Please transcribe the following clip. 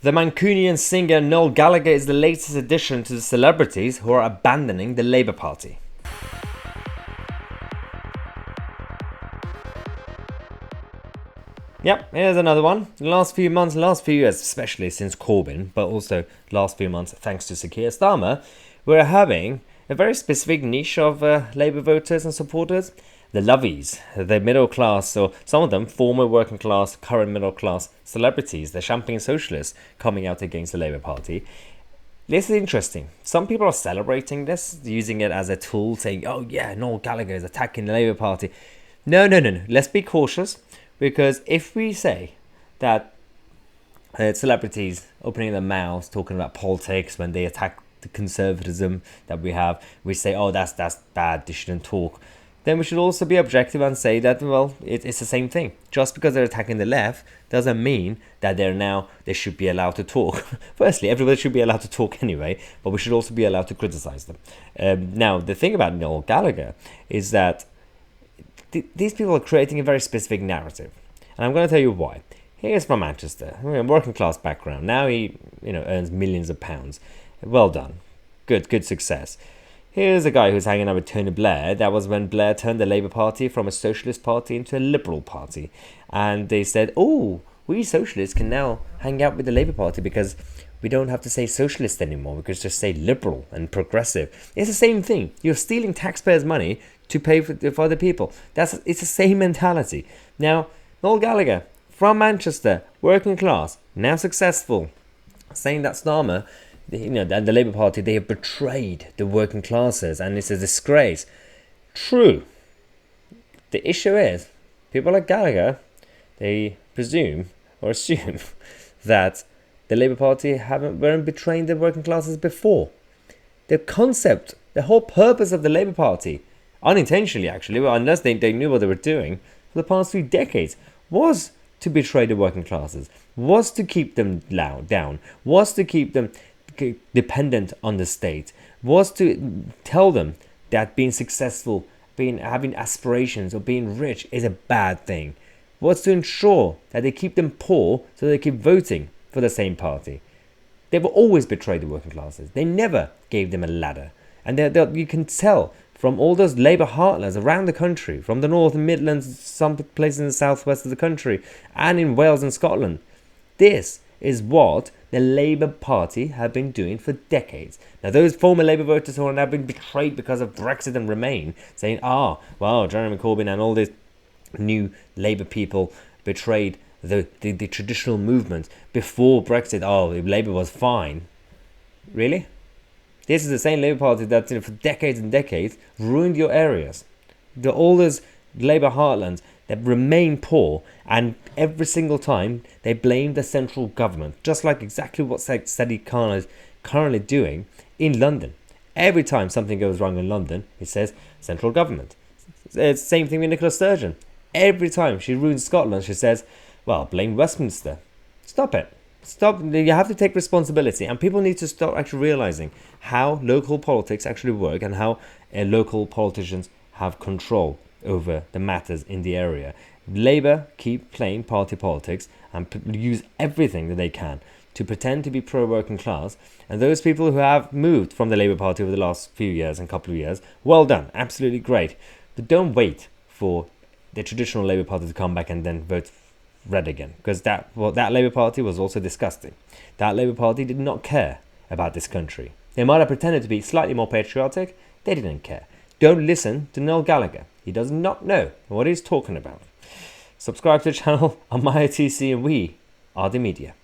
The Mancunian singer Noel Gallagher is the latest addition to the celebrities who are abandoning the Labour Party. Yep, here's another one. The last few months, last few years, especially since Corbyn, but also last few months thanks to Keir Starmer, we're having a very specific niche of Labour voters and supporters. The lovies, the middle class, or some of them former working class, current middle class celebrities, the champagne socialists coming out against the Labour Party. This is interesting. Some people are celebrating this, using it as a tool, saying, oh yeah, Noel Gallagher is attacking the Labour Party. No. Let's be cautious, because if we say that celebrities opening their mouths, talking about politics when they attack the conservatism that we have, we say, oh, that's bad, they shouldn't talk. Then we should also be objective and say that, well, it's the same thing. Just because they're attacking the left doesn't mean that they should be allowed to talk. Firstly, everybody should be allowed to talk anyway, but we should also be allowed to criticize them. Now, the thing about Noel Gallagher is that these people are creating a very specific narrative. And I'm going to tell you why. He is from Manchester, working class background. Now he earns millions of pounds. Well done. Good success. Here's a guy who's hanging out with Tony Blair. That was when Blair turned the Labour Party from a socialist party into a liberal party. And they said, oh, we socialists can now hang out with the Labour Party because we don't have to say socialist anymore. We could just say liberal and progressive. It's the same thing. You're stealing taxpayers' money to pay for other people. It's the same mentality. Now, Noel Gallagher, from Manchester, working class, now successful, saying that Starmer, and the Labour Party, they have betrayed the working classes and it's a disgrace. True. The issue is, people like Gallagher, they presume or assume that the Labour Party weren't betraying the working classes before. The concept, the whole purpose of the Labour Party, unintentionally actually, well, unless they knew what they were doing, for the past 3 decades, was to betray the working classes, was to keep them down, was to keep them dependent on the state, was to tell them that being successful, having aspirations or being rich is a bad thing, was to ensure that they keep them poor so they keep voting for the same party. They will always betray the working classes. They never gave them a ladder. And you can tell from all those Labour heartlands around the country, from the North and Midlands, some places in the southwest of the country, and in Wales and Scotland. This is what the Labour Party have been doing for decades. Now, those former Labour voters who are now being betrayed because of Brexit and Remain, saying, well, Jeremy Corbyn and all these new Labour people betrayed the traditional movement before Brexit. Oh, Labour was fine. Really? This is the same Labour Party that for decades and decades ruined your areas. All those Labour heartlands that remain poor, and every single time they blame the central government, just like exactly what Sadiq Khan is currently doing in London. Every time something goes wrong in London, it says central government. It's the same thing with Nicola Sturgeon. Every time she ruins Scotland, she says, well, blame Westminster. Stop it. Stop. You have to take responsibility, and people need to start actually realizing how local politics actually work and how local politicians have control over the matters in the area. Labour keep playing party politics and use everything that they can to pretend to be pro-working class, and those people who have moved from the Labour Party over the last few years and couple of years, well done, absolutely great. But don't wait for the traditional Labour Party to come back and then vote red again, because that Labour Party was also disgusting. That Labour Party did not care about this country. They might have pretended to be slightly more patriotic, they didn't care. Don't listen to Noel Gallagher. He does not know what he's talking about. Subscribe to the channel on my ITC, and we are the media.